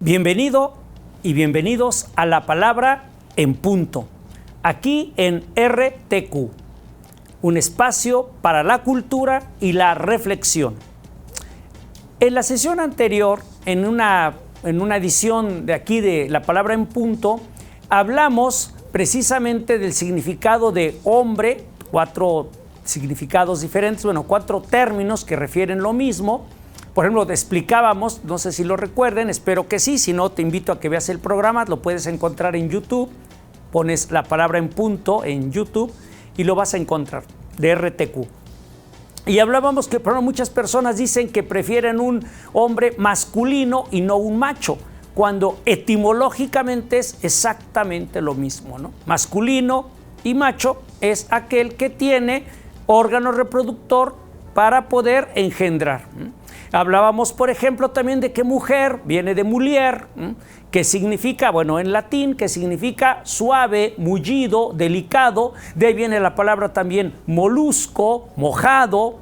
Bienvenido y bienvenidos a la palabra en punto, aquí en RTQ, un espacio para la cultura y la reflexión. En la sesión anterior, en una edición de aquí de la palabra en punto, hablamos precisamente del significado de hombre, 4 significados diferentes, cuatro términos que refieren lo mismo. Por ejemplo, te explicábamos, no sé si lo recuerden, espero que sí, si no te invito a que veas el programa, lo puedes encontrar en YouTube, pones la palabra en punto en YouTube y lo vas a encontrar, de RTQ. Y hablábamos que muchas personas dicen que prefieren un hombre masculino y no un macho, cuando etimológicamente es exactamente lo mismo, ¿no? Masculino y macho es aquel que tiene órgano reproductor para poder engendrar. Hablábamos, por ejemplo, también de que mujer viene de mulier, que significa, en latín, que significa suave, mullido, delicado. De ahí viene la palabra también molusco, mojado,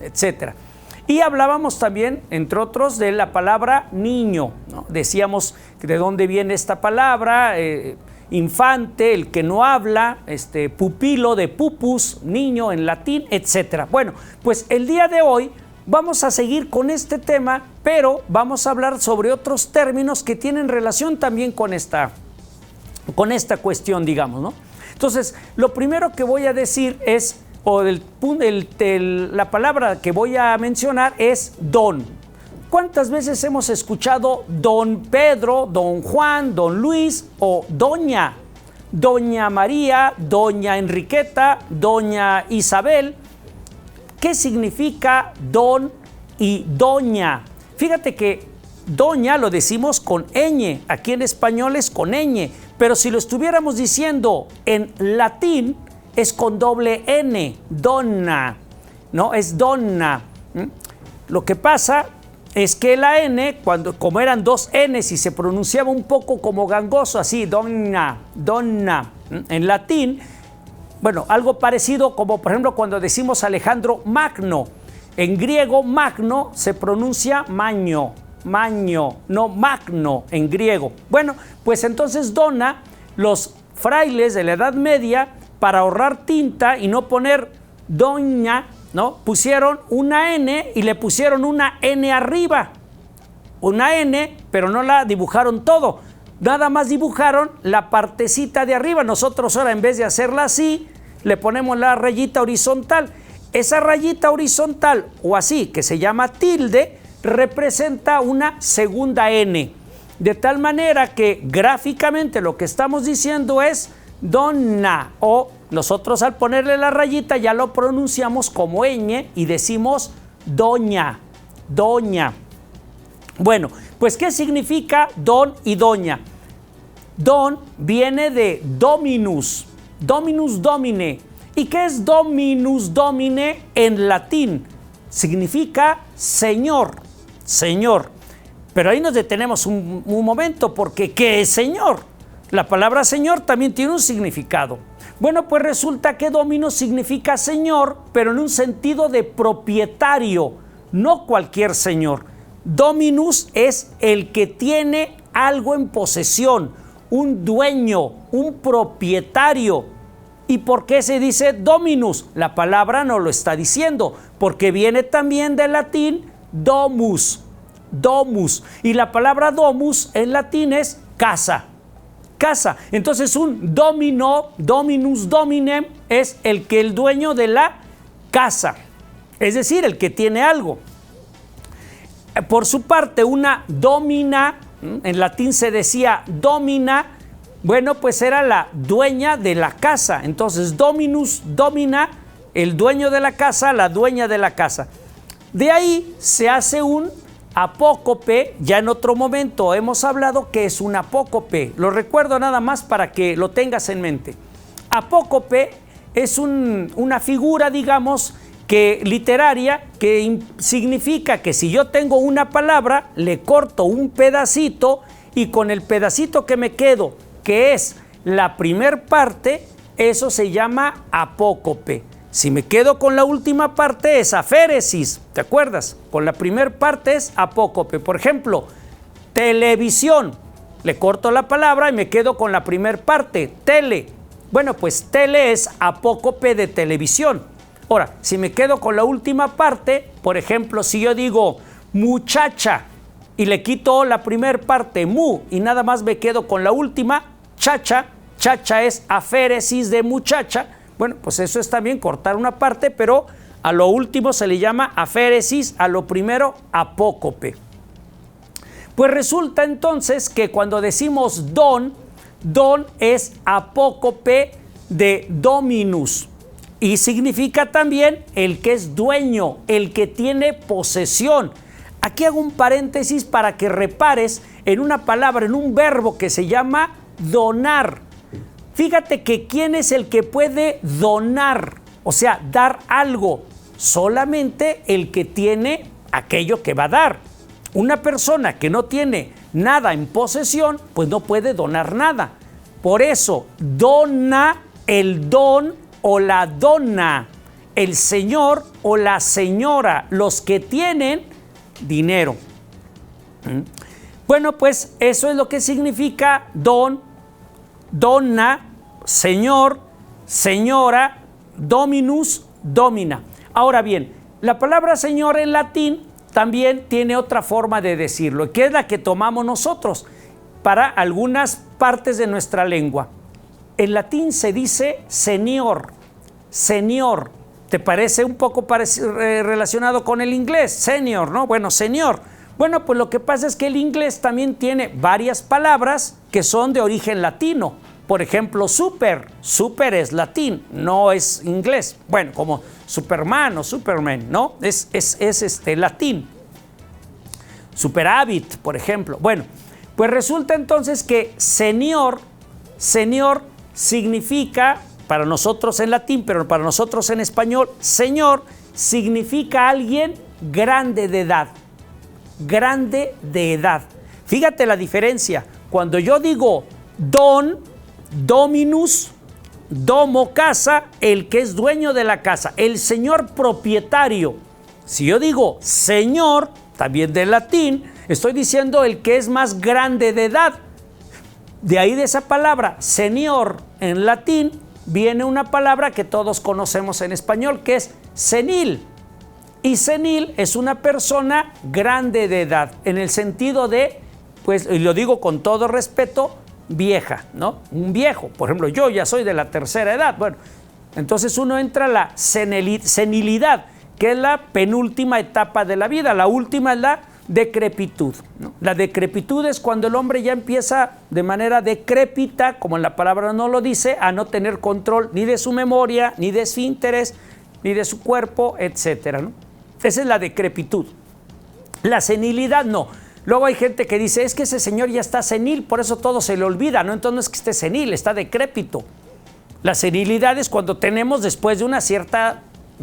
etc. Y hablábamos también, entre otros, de la palabra niño, ¿no? Decíamos de dónde viene esta palabra, infante, el que no habla, pupilo de pupus, niño en latín, etc. Bueno, pues el día de hoy vamos a seguir con este tema, pero vamos a hablar sobre otros términos que tienen relación también con esta cuestión, digamos, ¿no? Entonces, lo primero que voy a decir es, la palabra que voy a mencionar es don. ¿Cuántas veces hemos escuchado don Pedro, don Juan, don Luis o doña? Doña María, doña Enriqueta, doña Isabel. ¿Qué significa don y doña? Fíjate que doña lo decimos con ñ, aquí en español es con ñ, pero si lo estuviéramos diciendo en latín es con doble n, donna, ¿no? Es donna. Lo que pasa es que la n, como eran dos n's y se pronunciaba un poco como gangoso, así, donna, en latín, algo parecido como, por ejemplo, cuando decimos Alejandro Magno. En griego, magno se pronuncia maño, no magno en griego. Pues entonces dona, los frailes de la Edad Media, para ahorrar tinta y no poner doña, ¿no? Pusieron una N y le pusieron una N arriba. Una N, pero no la dibujaron todo. Nada más dibujaron la partecita de arriba. Nosotros ahora, en vez de hacerla así, le ponemos la rayita horizontal. Esa rayita horizontal, o así, que se llama tilde, representa una segunda N. De tal manera que gráficamente lo que estamos diciendo es donna, o nosotros al ponerle la rayita ya lo pronunciamos como ñ y decimos doña. Pues ¿qué significa don y doña? Don viene de dominus domine. ¿Y qué es dominus domine en latín? Significa señor. Pero ahí nos detenemos un momento, porque ¿qué es señor? La palabra señor también tiene un significado. Pues resulta que dominus significa señor, pero en un sentido de propietario, no cualquier señor. Dominus es el que tiene algo en posesión, un dueño, un propietario. ¿Y por qué se dice dominus? La palabra no lo está diciendo, porque viene también del latín domus. Y la palabra domus en latín es casa. Entonces un dominus dominem es el dueño de la casa, es decir, el que tiene algo. Por su parte, una domina, en latín se decía domina, pues era la dueña de la casa. Entonces dominus domina, el dueño de la casa, la dueña de la casa. De ahí se hace un apócope. Ya en otro momento hemos hablado que es un apócope. Lo recuerdo nada más para que lo tengas en mente. Apócope es una figura, digamos, literaria, que significa que si yo tengo una palabra, le corto un pedacito y con el pedacito que me quedo, que es la primer parte, eso se llama apócope. Si me quedo con la última parte es aféresis, ¿te acuerdas? Con la primer parte es apócope. Por ejemplo, televisión. Le corto la palabra y me quedo con la primer parte, tele. Bueno, pues tele es apócope de televisión. Ahora, si me quedo con la última parte, por ejemplo, si yo digo muchacha y le quito la primer parte, mu, y nada más me quedo con la última, chacha, chacha es aféresis de muchacha. Bueno, pues eso es también cortar una parte, pero a lo último se le llama aféresis, a lo primero apócope. Pues resulta entonces que cuando decimos don, don es apócope de dominus y significa también el que es dueño, el que tiene posesión. Aquí hago un paréntesis para que repares en una palabra, en un verbo que se llama donar. Fíjate que ¿quién es el que puede donar? O sea, dar algo. Solamente el que tiene aquello que va a dar. Una persona que no tiene nada en posesión, pues no puede donar nada. Por eso, dona, el don o la dona, el señor o la señora, los que tienen dinero. Bueno, pues eso es lo que significa don, dona, señor, señora, dominus, domina. Ahora bien, la palabra señor en latín también tiene otra forma de decirlo, que es la que tomamos nosotros para algunas partes de nuestra lengua. En latín se dice senior, senior. ¿Te parece un poco relacionado con el inglés? Senior, ¿no? Bueno, señor. Bueno, pues lo que pasa es que el inglés también tiene varias palabras que son de origen latino. Por ejemplo, super. Super es latín, no es inglés. Bueno, como Superman o Superman, ¿no? Es latín. Superávit, por ejemplo. Bueno, pues resulta entonces que señor significa, para nosotros en latín, pero para nosotros en español, señor significa alguien grande de edad. Grande de edad. Fíjate la diferencia. Cuando yo digo don, dominus, domo, casa, el que es dueño de la casa, el señor propietario. Si yo digo señor, también del latín, estoy diciendo el que es más grande de edad. De ahí de esa palabra, señor, en latín, viene una palabra que todos conocemos en español, que es senil. Y senil es una persona grande de edad, en el sentido de, pues, y lo digo con todo respeto, vieja, ¿no? Un viejo. Por ejemplo, yo ya soy de la tercera edad. Bueno, entonces uno entra a la senilidad, que es la penúltima etapa de la vida. La última es la decrepitud, ¿no? La decrepitud es cuando el hombre ya empieza de manera decrépita, como la palabra no lo dice, a no tener control ni de su memoria, ni de esfínteres, ni de su cuerpo, etcétera, ¿no? Esa es la decrepitud. La senilidad no. Luego hay gente que dice, es que ese señor ya está senil, por eso todo se le olvida, ¿no? Entonces no es que esté senil, está decrépito. La senilidad es cuando tenemos, después de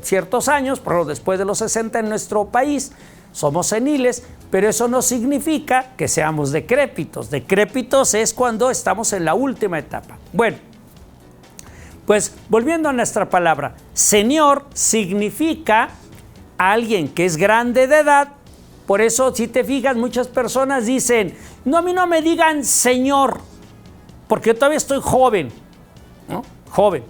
ciertos años, pero después de los 60 en nuestro país, somos seniles, pero eso no significa que seamos decrépitos. Decrépitos es cuando estamos en la última etapa. Bueno, pues volviendo a nuestra palabra, señor significa alguien que es grande de edad. Por eso, si te fijas, muchas personas dicen, no, a mí no me digan señor, porque todavía estoy joven, ¿no? Joven.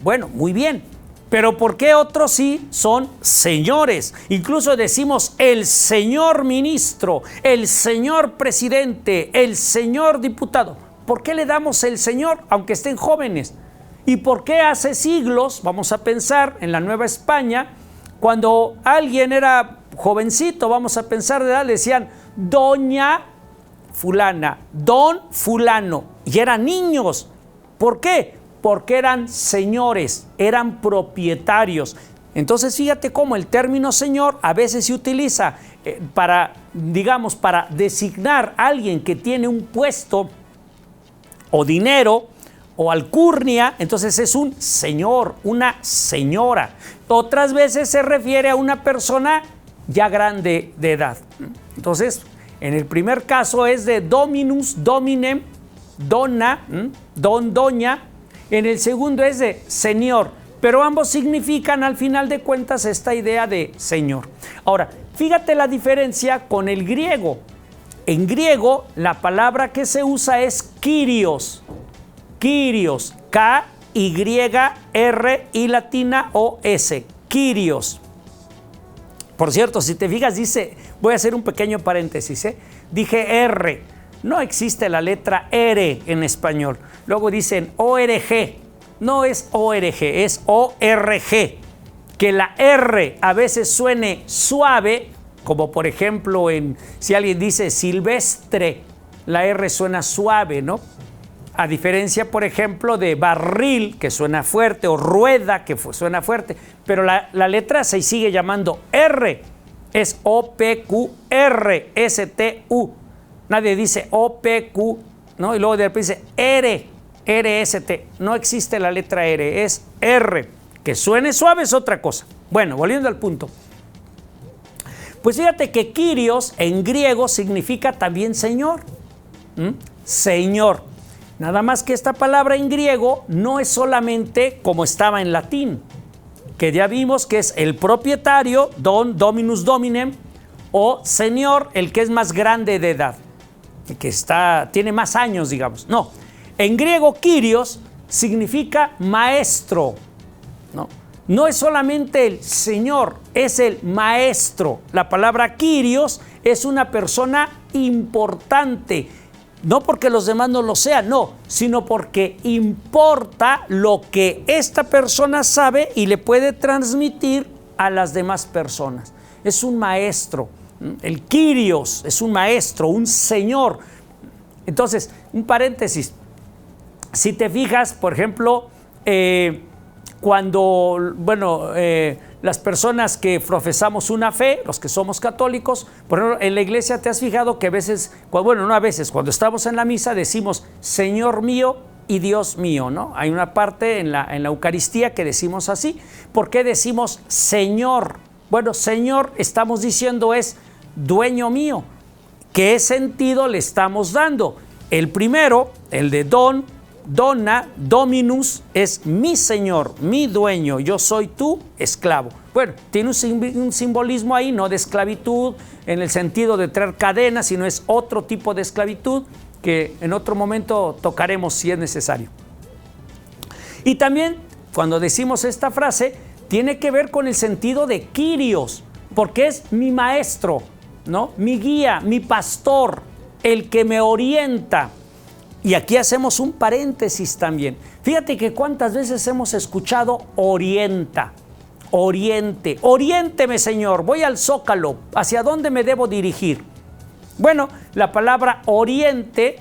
Bueno, muy bien. Pero ¿por qué otros sí son señores? Incluso decimos el señor ministro, el señor presidente, el señor diputado. ¿Por qué le damos el señor, aunque estén jóvenes? ¿Y por qué hace siglos, vamos a pensar en la Nueva España, cuando alguien era jovencito, vamos a pensar de edad, le decían doña fulana, don fulano, y eran niños? ¿Por qué? Porque eran señores, eran propietarios. Entonces fíjate cómo el término señor a veces se utiliza para designar a alguien que tiene un puesto o dinero o alcurnia. Entonces es un señor, una señora. Otras veces se refiere a una persona ya grande de edad. Entonces, en el primer caso es de dominus, dominem, dona, don, doña. En el segundo es de señor, pero ambos significan al final de cuentas esta idea de señor. Ahora, fíjate la diferencia con el griego. En griego, la palabra que se usa es Kyrios. Kyrios, K-Y-R y latina O-S. Kyrios. Por cierto, si te fijas, dice, voy a hacer un pequeño paréntesis, dije R. No existe la letra R en español. Luego dicen ORG. No es ORG, es ORG. Que la R a veces suene suave, como por ejemplo si alguien dice silvestre, la R suena suave, ¿no? A diferencia, por ejemplo, de barril, que suena fuerte, o rueda, que suena fuerte, pero la letra se sigue llamando R. Es O-P-Q-R-S-T-U. Nadie dice O-P-Q, ¿no? Y luego de repente dice R, R-S-T. No existe la letra R, es R. Que suene suave es otra cosa. Bueno, volviendo al punto. Pues fíjate que Kyrios en griego significa también Señor. Señor. Nada más que esta palabra en griego no es solamente como estaba en latín, que ya vimos que es el propietario, don, dominus dominem, o señor, el que es más grande de edad, que tiene más años, digamos. No, en griego Kyrios significa maestro, ¿no? No es solamente el señor, es el maestro. La palabra Kyrios es una persona importante, no porque los demás no lo sean, no, sino porque importa lo que esta persona sabe y le puede transmitir a las demás personas. Es un maestro. El Kyrios es un maestro, un señor. Entonces, un paréntesis. Si te fijas, por ejemplo, cuando, las personas que profesamos una fe, los que somos católicos, por ejemplo, en la iglesia te has fijado que a veces, cuando estamos en la misa decimos Señor mío y Dios mío, ¿no? Hay una parte en la Eucaristía que decimos así. ¿Por qué decimos Señor? Bueno, Señor, estamos diciendo es dueño mío. ¿Qué sentido le estamos dando? El primero, el de don, dona, dominus, es mi señor, mi dueño, yo soy tu esclavo. Bueno, tiene un simbolismo ahí, no de esclavitud en el sentido de traer cadenas, sino es otro tipo de esclavitud que en otro momento tocaremos si es necesario. Y también, cuando decimos esta frase, tiene que ver con el sentido de Kyrios, porque es mi maestro, ¿no? Mi guía, mi pastor, el que me orienta. Y aquí hacemos un paréntesis también. Fíjate que cuántas veces hemos escuchado orienta, oriente, oriénteme Señor, voy al Zócalo, ¿hacia dónde me debo dirigir? Bueno, la palabra oriente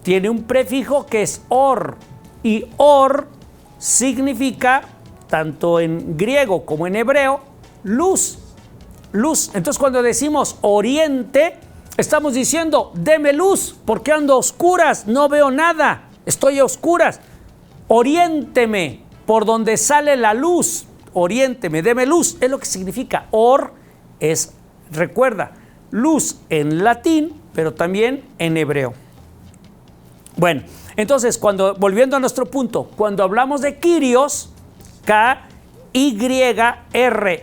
tiene un prefijo que es or, y or significa, tanto en griego como en hebreo, luz, luz. Entonces cuando decimos oriente, estamos diciendo, deme luz, porque ando a oscuras, no veo nada, estoy a oscuras. Oriénteme por donde sale la luz, oriénteme, deme luz, es lo que significa. Or es, recuerda, luz en latín, pero también en hebreo. Bueno, entonces, volviendo a nuestro punto, cuando hablamos de Kyrios, K-Y-R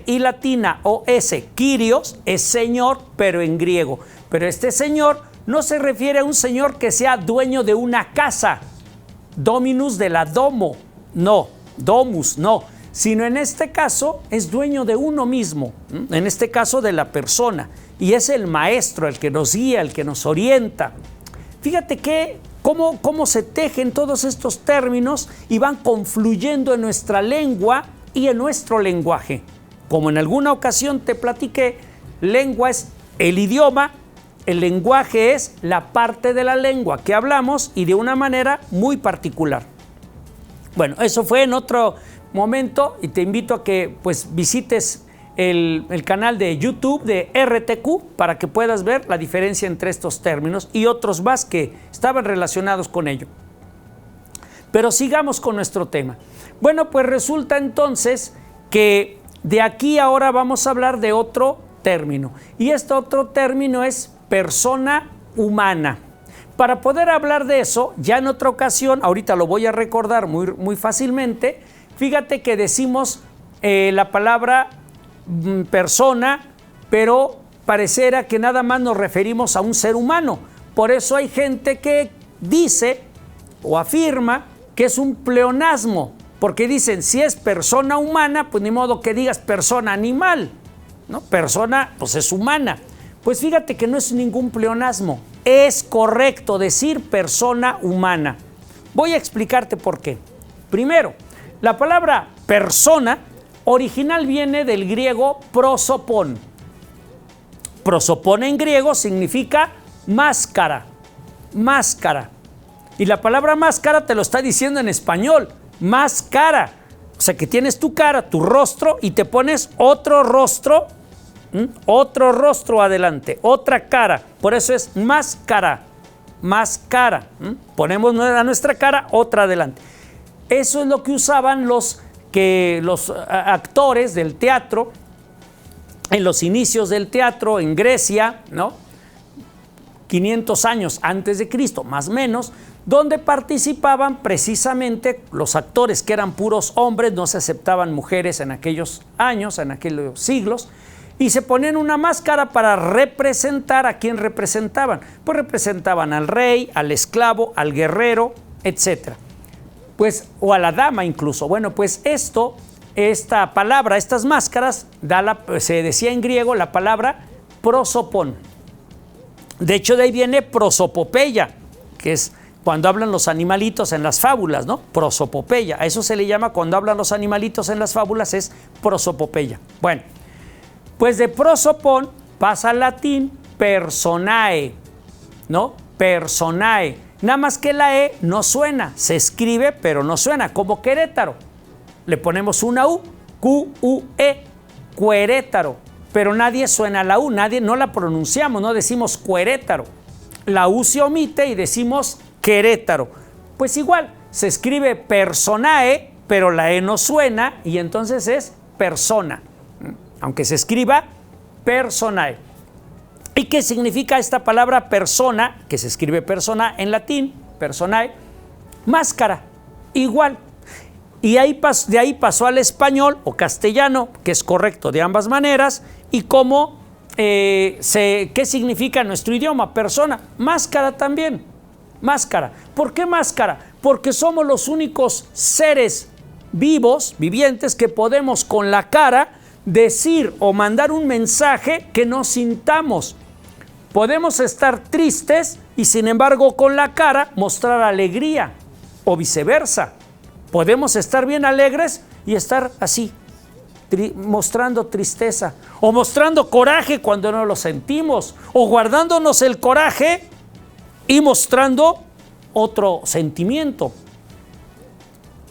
y latina O-S, Kyrios es Señor, pero en griego. Pero este Señor no se refiere a un Señor que sea dueño de una casa, dominus de la domo, no, domus, no, sino en este caso es dueño de uno mismo, en este caso de la persona, y es el maestro, el que nos guía, el que nos orienta. Fíjate cómo se tejen todos estos términos y van confluyendo en nuestra lengua y en nuestro lenguaje. Como en alguna ocasión te platiqué, lengua es el idioma, el lenguaje es la parte de la lengua que hablamos y de una manera muy particular. Bueno, eso fue en otro momento y te invito a que visites el canal de YouTube de RTQ para que puedas ver la diferencia entre estos términos y otros más que estaban relacionados con ello. Pero sigamos con nuestro tema. Bueno, pues resulta entonces que de aquí ahora vamos a hablar de otro término. Y este otro término es persona humana. Para poder hablar de eso, ya en otra ocasión, ahorita lo voy a recordar muy fácilmente, fíjate que decimos la palabra persona, pero pareciera que nada más nos referimos a un ser humano. Por eso hay gente que dice o afirma que es un pleonasmo, porque dicen, si es persona humana, pues ni modo que digas persona animal, ¿no? Persona, pues es humana. Pues fíjate que no es ningún pleonasmo, es correcto decir persona humana. Voy a explicarte por qué. Primero, la palabra persona original viene del griego prosopón. Prosopón en griego significa máscara, máscara. Y la palabra máscara te lo está diciendo en español, máscara. O sea que tienes tu cara, tu rostro y te pones otro rostro adelante, otra cara. Por eso es máscara, máscara. Ponemos a nuestra cara otra adelante. Eso es lo que usaban los actores del teatro en los inicios del teatro en Grecia, ¿no? 500 años antes de Cristo, más o menos, donde participaban precisamente los actores que eran puros hombres, no se aceptaban mujeres en aquellos años, en aquellos siglos, y se ponían una máscara para representar a quién representaban. Pues representaban al rey, al esclavo, al guerrero, etc. Pues, o a la dama incluso. Bueno, pues esta palabra, estas máscaras, se decía en griego la palabra prosopón. De hecho, de ahí viene prosopopeya, que es cuando hablan los animalitos en las fábulas, ¿no? Prosopopeya. A eso se le llama cuando hablan los animalitos en las fábulas, es prosopopeya. Bueno, pues de prosopón pasa al latín personae, ¿no? Personae. Nada más que la E no suena, se escribe pero no suena, como Querétaro. Le ponemos una U, Q-U-E, Querétaro. Pero nadie suena la U, no la pronunciamos, no decimos Querétaro. La U se omite y decimos Querétaro. Pues igual, se escribe personae, pero la E no suena y entonces es persona. Aunque se escriba personae. ¿Y qué significa esta palabra persona, que se escribe persona en latín, personae? Máscara, igual. Y de ahí pasó al español o castellano, que es correcto de ambas maneras, y ¿qué significa nuestro idioma? Persona, máscara también, máscara. ¿Por qué máscara? Porque somos los únicos seres vivos, vivientes, que podemos con la cara decir o mandar un mensaje que no sintamos. Podemos estar tristes y sin embargo con la cara mostrar alegría o viceversa. Podemos estar bien alegres y estar así, mostrando tristeza o mostrando coraje cuando no lo sentimos o guardándonos el coraje y mostrando otro sentimiento.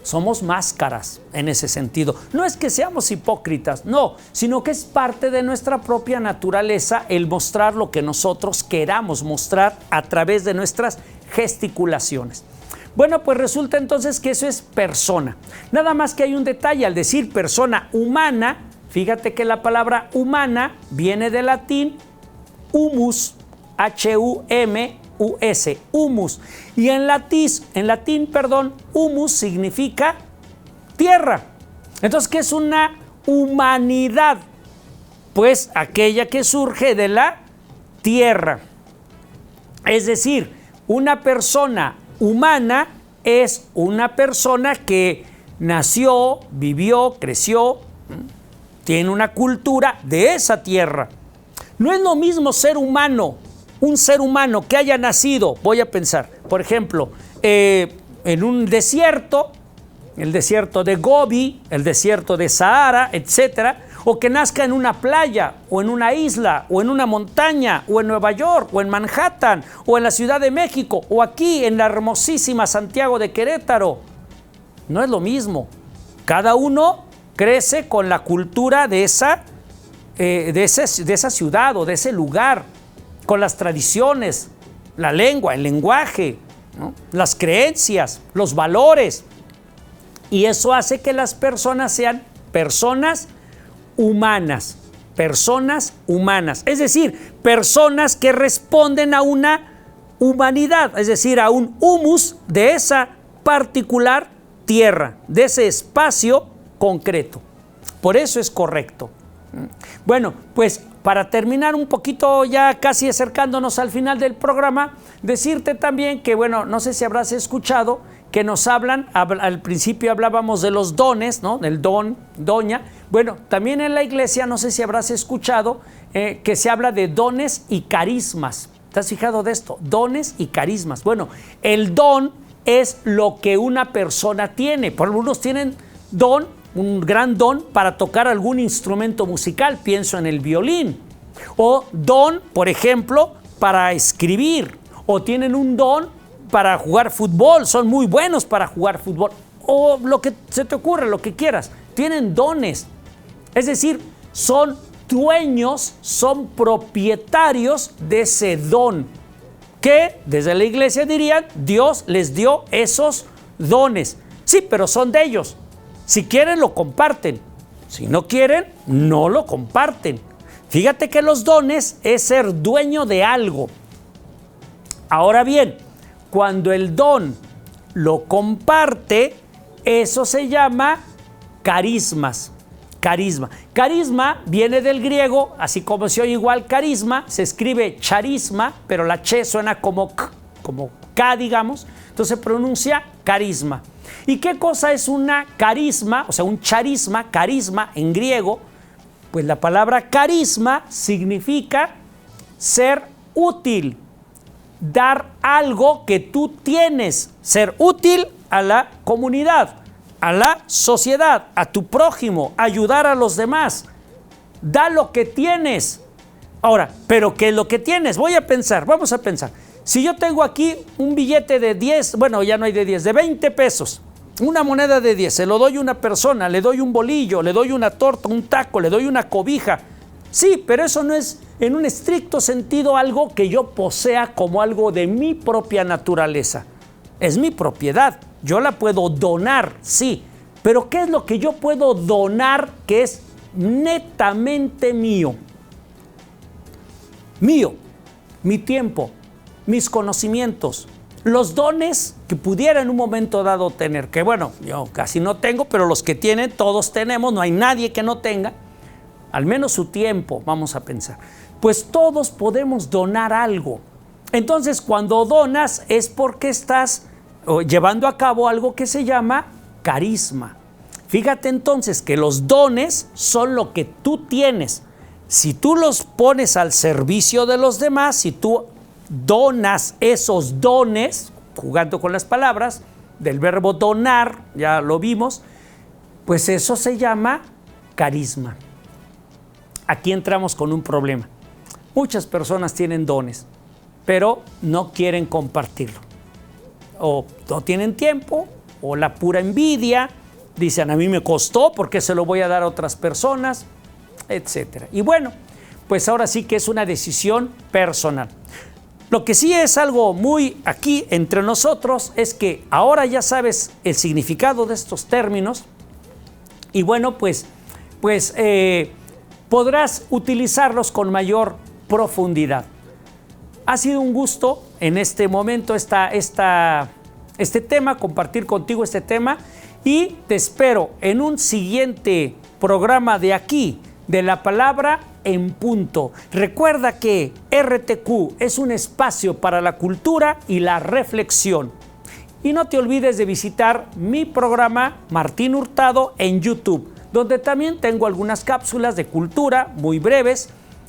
Somos máscaras en ese sentido. No es que seamos hipócritas, no, sino que es parte de nuestra propia naturaleza el mostrar lo que nosotros queramos mostrar a través de nuestras gesticulaciones. Bueno, pues resulta entonces que eso es persona. Nada más que hay un detalle, al decir persona humana, fíjate que la palabra humana viene del latín humus, H-U-M-U-S, humus. Y en latín, humus significa tierra. Entonces, ¿qué es una humanidad? Pues aquella que surge de la tierra. Es decir, una persona humana es una persona que nació, vivió, creció, tiene una cultura de esa tierra. No es lo mismo ser humano, un ser humano que haya nacido, voy a pensar, por ejemplo, en un desierto, el desierto de Gobi, el desierto de Sahara, etcétera, o que nazca en una playa, o en una isla, o en una montaña, o en Nueva York, o en Manhattan, o en la Ciudad de México, o aquí en la hermosísima Santiago de Querétaro. No es lo mismo. Cada uno crece con la cultura de esa ciudad o de ese lugar, con las tradiciones, la lengua, el lenguaje, ¿no? Las creencias, los valores. Y eso hace que las personas sean personas humanas, es decir, personas que responden a una humanidad, es decir, a un humus de esa particular tierra, de ese espacio concreto. Por eso es correcto. Bueno, pues para terminar un poquito ya casi acercándonos al final del programa, decirte también que, bueno, no sé si habrás escuchado que nos hablan, al principio hablábamos de los dones, ¿no? Del don, doña. Bueno, también en la iglesia, no sé si habrás escuchado que se habla de dones y carismas. ¿Te has fijado de esto? Dones y carismas. Bueno, el don es lo que una persona tiene. Por algunos tienen don, un gran don para tocar algún instrumento musical, pienso en el violín, o don, por ejemplo, para escribir, o tienen un don para jugar fútbol, son muy buenos para jugar fútbol, o lo que se te ocurra, lo que quieras, tienen dones, es decir, son dueños, son propietarios de ese don, que desde la iglesia dirían, Dios les dio esos dones, sí, pero son de ellos. Si quieren, lo comparten. Si no quieren, no lo comparten. Fíjate que los dones es ser dueño de algo. Ahora bien, cuando el don lo comparte, eso se llama carismas. Carisma. Carisma viene del griego, así como se oye igual carisma, se escribe charisma, pero la che suena como K, digamos, entonces se pronuncia carisma. ¿Y qué cosa es una carisma? O sea, un charisma, carisma en griego, pues la palabra carisma significa ser útil, dar algo que tú tienes, ser útil a la comunidad, a la sociedad, a tu prójimo, ayudar a los demás. Da lo que tienes. Ahora, ¿pero qué es lo que tienes? Vamos a pensar. Si yo tengo aquí un billete de 10, bueno, ya no hay de 10, de 20 pesos, una moneda de 10, se lo doy a una persona, le doy un bolillo, le doy una torta, un taco, le doy una cobija. Sí, pero eso no es en un estricto sentido algo que yo posea como algo de mi propia naturaleza. Es mi propiedad, yo la puedo donar, sí, pero ¿qué es lo que yo puedo donar que es netamente mío? Mío, mi tiempo, mis conocimientos, los dones que pudiera en un momento dado tener, que bueno, yo casi no tengo, pero los que tienen, todos tenemos, no hay nadie que no tenga, al menos su tiempo, vamos a pensar. Pues todos podemos donar algo. Entonces, cuando donas es porque estás llevando a cabo algo que se llama carisma. Fíjate entonces que los dones son lo que tú tienes. Si tú los pones al servicio de los demás, si tú donas esos dones, jugando con las palabras, del verbo donar, ya lo vimos, pues eso se llama carisma. Aquí entramos con un problema. Muchas personas tienen dones, pero no quieren compartirlo. O no tienen tiempo, o la pura envidia, dicen a mí me costó, ¿por qué se lo voy a dar a otras personas? Etcétera. Y bueno, pues ahora sí que es una decisión personal. Lo que sí es algo muy aquí entre nosotros es que ahora ya sabes el significado de estos términos y bueno, pues podrás utilizarlos con mayor profundidad. Ha sido un gusto en este momento este tema, compartir contigo este tema y te espero en un siguiente programa de aquí, de la palabra en punto. Recuerda que RTQ es un espacio para la cultura y la reflexión. Y no te olvides de visitar mi programa Martín Hurtado en YouTube, donde también tengo algunas cápsulas de cultura muy breves,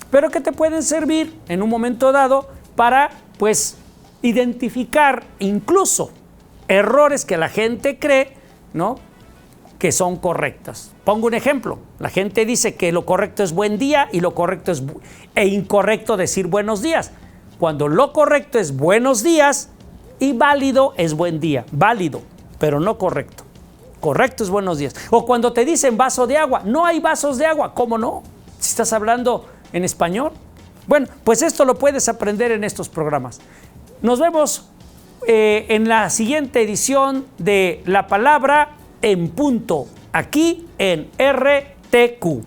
pero que te pueden servir en un momento dado para, pues, identificar incluso errores que la gente cree, ¿no?, que son correctas. Pongo un ejemplo. La gente dice que lo correcto es buen día y lo correcto es incorrecto decir buenos días. Cuando lo correcto es buenos días y válido es buen día. Válido, pero no correcto. Correcto es buenos días. O cuando te dicen vaso de agua, no hay vasos de agua. ¿Cómo no? Si estás hablando en español. Bueno, pues esto lo puedes aprender en estos programas. Nos vemos en la siguiente edición de La Palabra en Punto, aquí en RTQ.